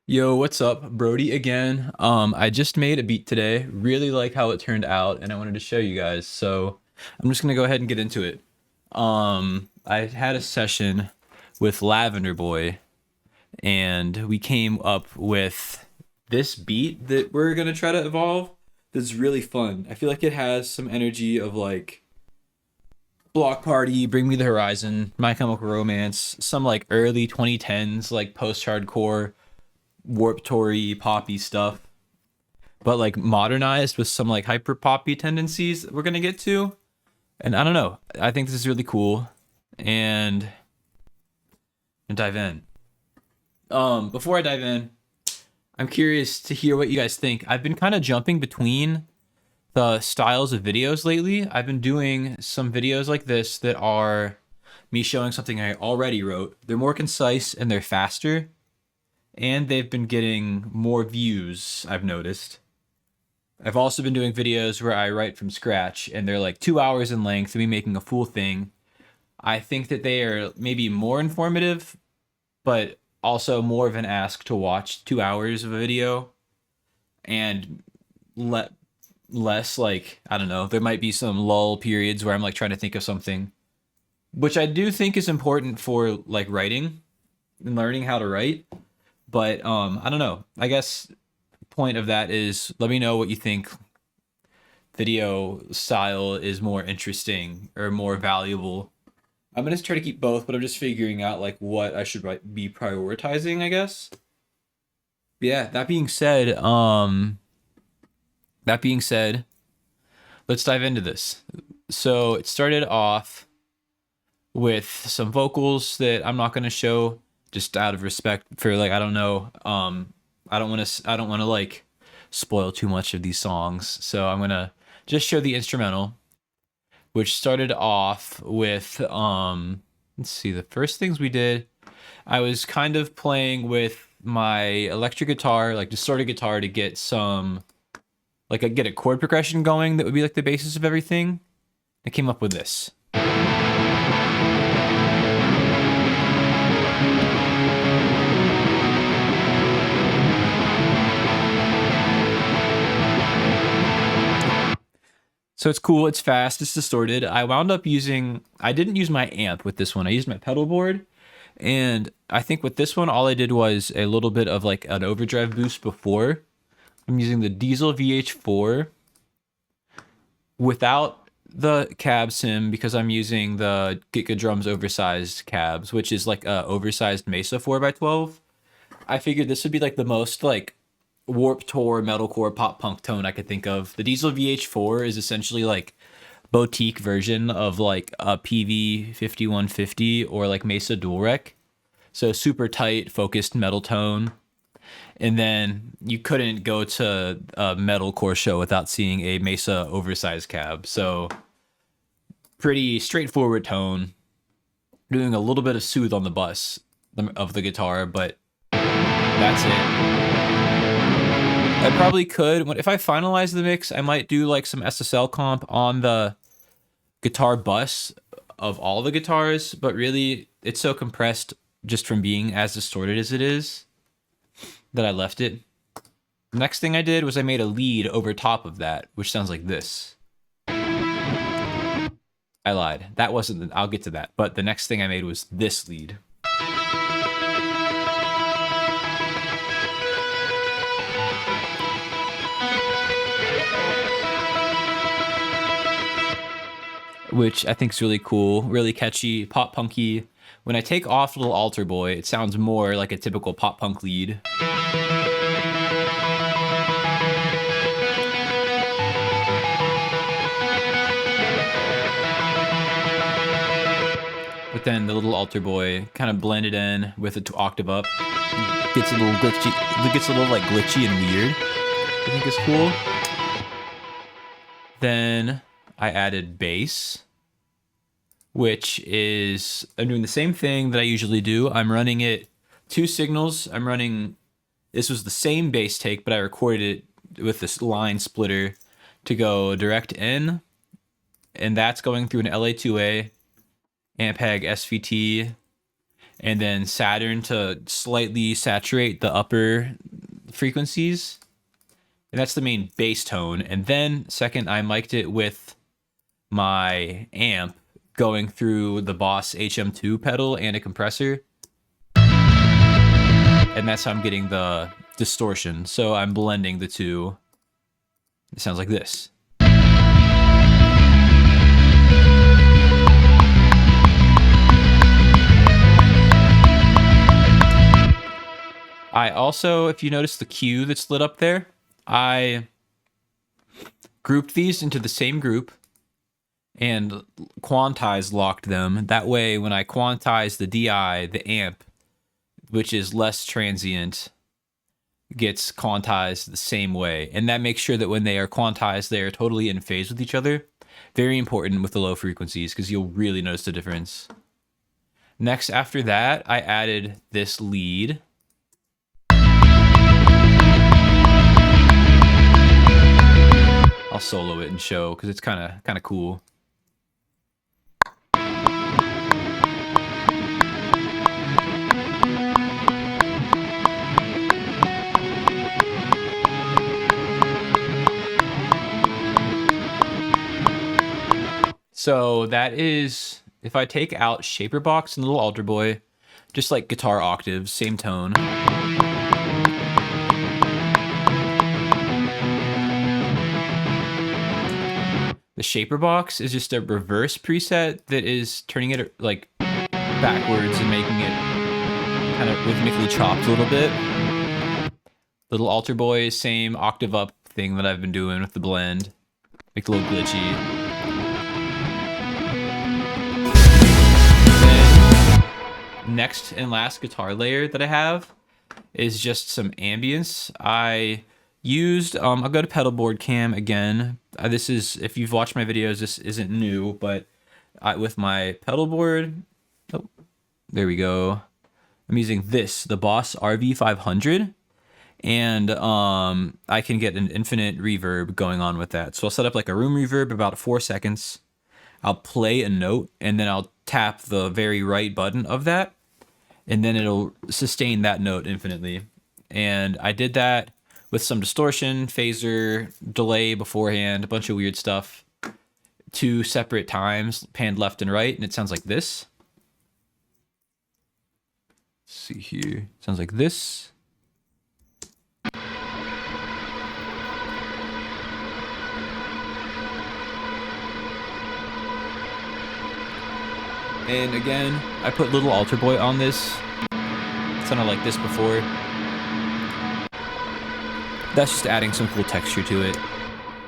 Yo, what's up? Brody again. I just made a beat today. Really like how it turned out, and I wanted to show you guys. So I'm just gonna go ahead and get into it. I had a session with Lavender Boy, and we came up with this beat that we're gonna try to evolve. That's really fun. I feel like it has some energy of like Block Party, Bring Me the Horizon, My Chemical Romance, some like early 2010s like post-hardcore warp tory poppy stuff, but like modernized with some like hyper poppy tendencies that we're gonna get to. And I don't know. I think this is really cool, and dive in. Before I dive in, I'm curious to hear what you guys think. I've been kind of jumping between the styles of videos lately. I've been doing some videos like this that are me showing something I already wrote. They're more concise and they're faster, and they've been getting more views, I've noticed. I've also been doing videos where I write from scratch and they're like 2 hours in length, me making a full thing. I think that they are maybe more informative, but also more of an ask to watch 2 hours of a video and let less like, I don't know, there might be some lull periods where I'm like trying to think of something, which I do think is important for like writing and learning how to write. But I don't know. I guess point of that is let me know what you think video style is more interesting or more valuable. I'm gonna try to keep both, but I'm just figuring out like what I should be prioritizing, I guess. Yeah, that being said, let's dive into this. So it started off with some vocals that I'm not gonna show just out of respect for like I don't know. I don't want to like spoil too much of these songs. So I'm gonna just show the instrumental, which started off with let's see, the first things we did, I was kind of playing with my electric guitar, like distorted guitar, to get some get a chord progression going that would be like the basis of everything. I came up with this. So it's cool, it's fast, it's distorted. I didn't use my amp with this one. I used my pedal board. And I think with this one, all I did was a little bit of like an overdrive boost before. I'm using the Diesel VH4 without the cab sim because I'm using the Giga Drums oversized cabs, which is like a oversized Mesa 4x12. I figured this would be like the most like warp tour metalcore pop punk tone I could think of. The Diesel VH4 is essentially like boutique version of like a PV 5150 or like Mesa Dual Rec. So super tight, focused metal tone. And then you couldn't go to a metalcore show without seeing a Mesa oversized cab. So pretty straightforward tone. Doing a little bit of soothe on the bus of the guitar, but that's it. I probably could, if I finalize the mix, I might do like some SSL comp on the guitar bus of all the guitars, but really it's so compressed just from being as distorted as it is that I left it. Next thing I did was I made a lead over top of that, which sounds like this. I lied. That wasn't I'll get to that. But the next thing I made was this lead. Which I think is really cool, really catchy, pop punky. When I take off Little Altar Boy, it sounds more like a typical pop punk lead. But then the Little Altar Boy kind of blended in with an octave up. Gets a little glitchy. It gets a little like glitchy and weird. I think is cool. Then I added bass, which is I'm doing the same thing that I usually do. I'm running it two signals. This was the same bass take, but I recorded it with this line splitter to go direct in, and that's going through an LA2A, Ampeg SVT, and then Saturn to slightly saturate the upper frequencies. And that's the main bass tone. And then second, I mic'd it with my amp going through the Boss HM2 pedal and a compressor. And that's how I'm getting the distortion. So I'm blending the two. It sounds like this. I also, if you notice the cue that's lit up there, I grouped these into the same group and quantize locked them. That way, when I quantize the DI, the amp, which is less transient, gets quantized the same way. And that makes sure that when they are quantized, they are totally in phase with each other. Very important with the low frequencies because you'll really notice the difference. Next, after that, I added this lead. I'll solo it and show because it's kind of cool. So that is, if I take out HYPERPOP and Little Altar Boy, just like guitar octaves, same tone. The HYPERPOP is just a reverse preset that is turning it like backwards and making it kind of rhythmically chopped a little bit. Little Altar Boy, same octave up thing that I've been doing with the blend. Make it a little glitchy. Then, next and last guitar layer that I have is just some ambience. I used, I'll go to pedal board cam again. This is, if you've watched my videos, this isn't new, but with my pedal board, oh, there we go. I'm using this, the Boss RV500, and I can get an infinite reverb going on with that. So I'll set up like a room reverb about 4 seconds. I'll play a note, and then I'll tap the very right button of that, and then it'll sustain that note infinitely. And I did that with some distortion, phaser, delay beforehand, a bunch of weird stuff. 2 separate times, panned left and right, and it sounds like this. Let's see here. It sounds like this. And again, I put Little Altar Boy on this. It sounded like this before. That's just adding some cool texture to it.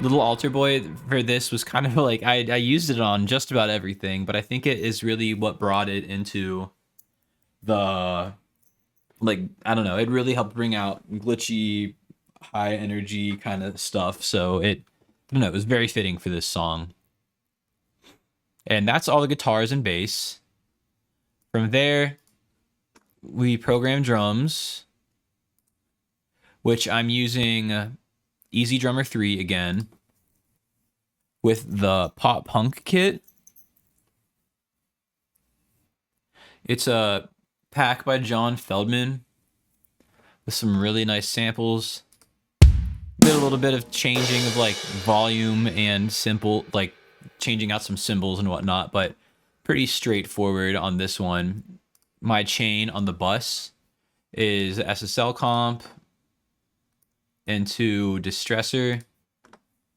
Little Altar Boy for this was kind of like, I used it on just about everything, but I think it is really what brought it into the, like, I don't know, it really helped bring out glitchy, high energy kind of stuff. So I don't know, it was very fitting for this song. And that's all the guitars and bass. From there, we program drums, which I'm using Easy Drummer 3 again with the Pop Punk kit. It's a pack by John Feldman with some really nice samples. Did a little bit of changing of like volume and simple, like changing out some cymbals and whatnot, but pretty straightforward on this one. My chain on the bus is SSL comp into Distressor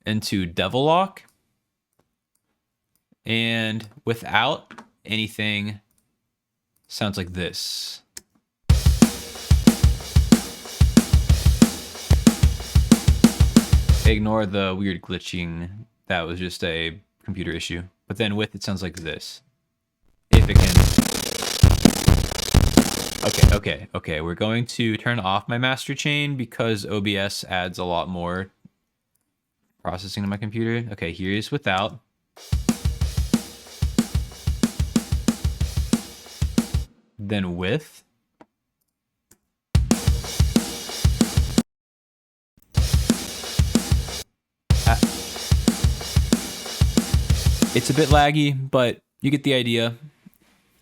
into Devil Lock, and without anything sounds like this. Ignore the weird glitching. That was just a computer issue. But then with it sounds like this. If it can. Okay. We're going to turn off my master chain because OBS adds a lot more processing to my computer. Okay, here's without. Then with. It's a bit laggy, but you get the idea.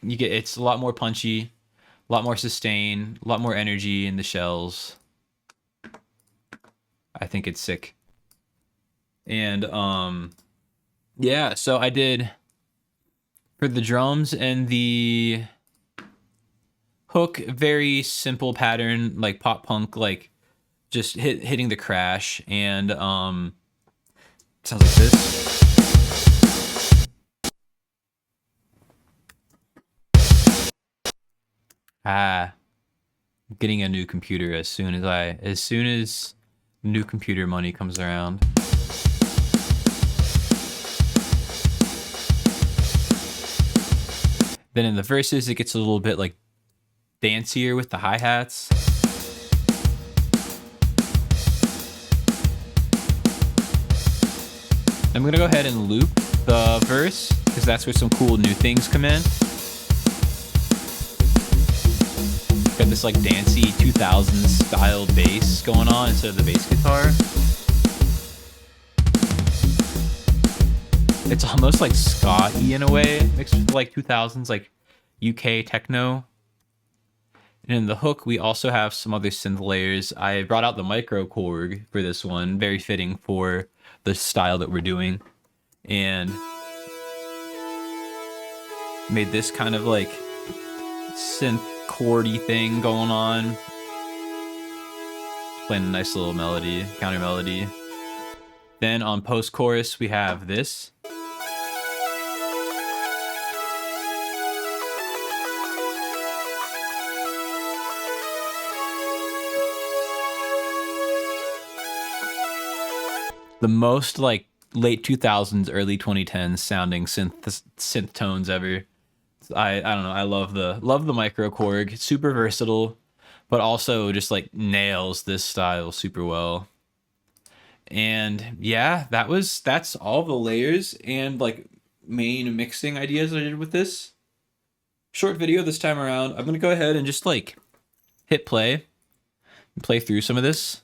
It's a lot more punchy. lot more sustain, a lot more energy in the shells. I think it's sick. And yeah, so I did for the drums and the hook, very simple pattern, like pop punk, like just hitting the crash, and sounds like this. Getting a new computer as soon as new computer money comes around. Then in the verses, it gets a little bit like dancier with the hi-hats. I'm gonna go ahead and loop the verse because that's where some cool new things come in. Got this like dancey 2000s style bass going on instead of the bass guitar. It's almost like ska-y in a way, mixed with like 2000s like UK techno. And in the hook, we also have some other synth layers. I brought out the micro Korg for this one, very fitting for the style that we're doing. And made this kind of like synth chordy thing going on. Playing a nice little melody, counter melody. Then on post-chorus, we have this. The most like late 2000s, early 2010s sounding synth tones ever. I don't know. I love the micro Korg. It's super versatile, but also just like nails this style super well. And yeah, that's all the layers and like main mixing ideas I did with this short video this time around. I'm gonna go ahead and just like hit play and play through some of this.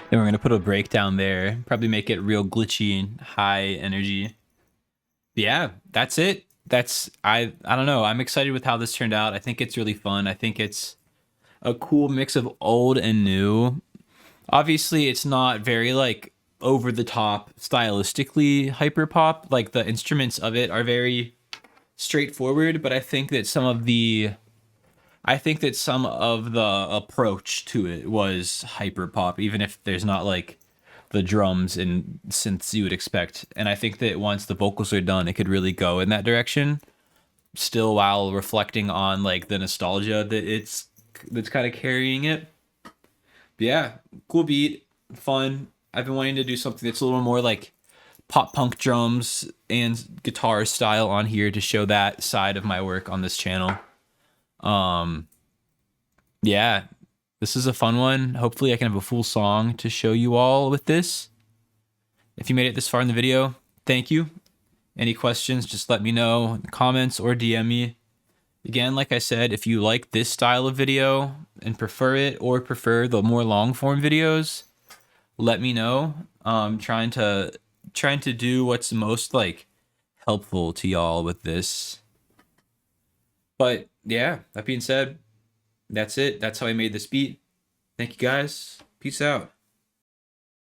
Then we're going to put a breakdown there, probably make it real glitchy and high energy. Yeah, that's it. I don't know. I'm excited with how this turned out. I think it's really fun. I think it's a cool mix of old and new. Obviously, it's not very like over the top stylistically hyper pop. Like the instruments of it are very straightforward, but I think that some of the approach to it was hyper pop, even if there's not like the drums and synths you would expect. And I think that once the vocals are done, it could really go in that direction, still while reflecting on like the nostalgia that's kind of carrying it. But yeah, cool beat, fun. I've been wanting to do something that's a little more like pop punk drums and guitar style on here to show that side of my work on this channel. Yeah, this is a fun one. Hopefully I can have a full song to show you all with this. If you made it this far in the video, thank you. Any questions, just let me know in the comments or DM me. Again, like I said, if you like this style of video and prefer it or prefer the more long form videos, let me know. Trying to do what's most like helpful to y'all with this. But yeah, that being said, that's it. That's how I made this beat. Thank you guys. Peace out.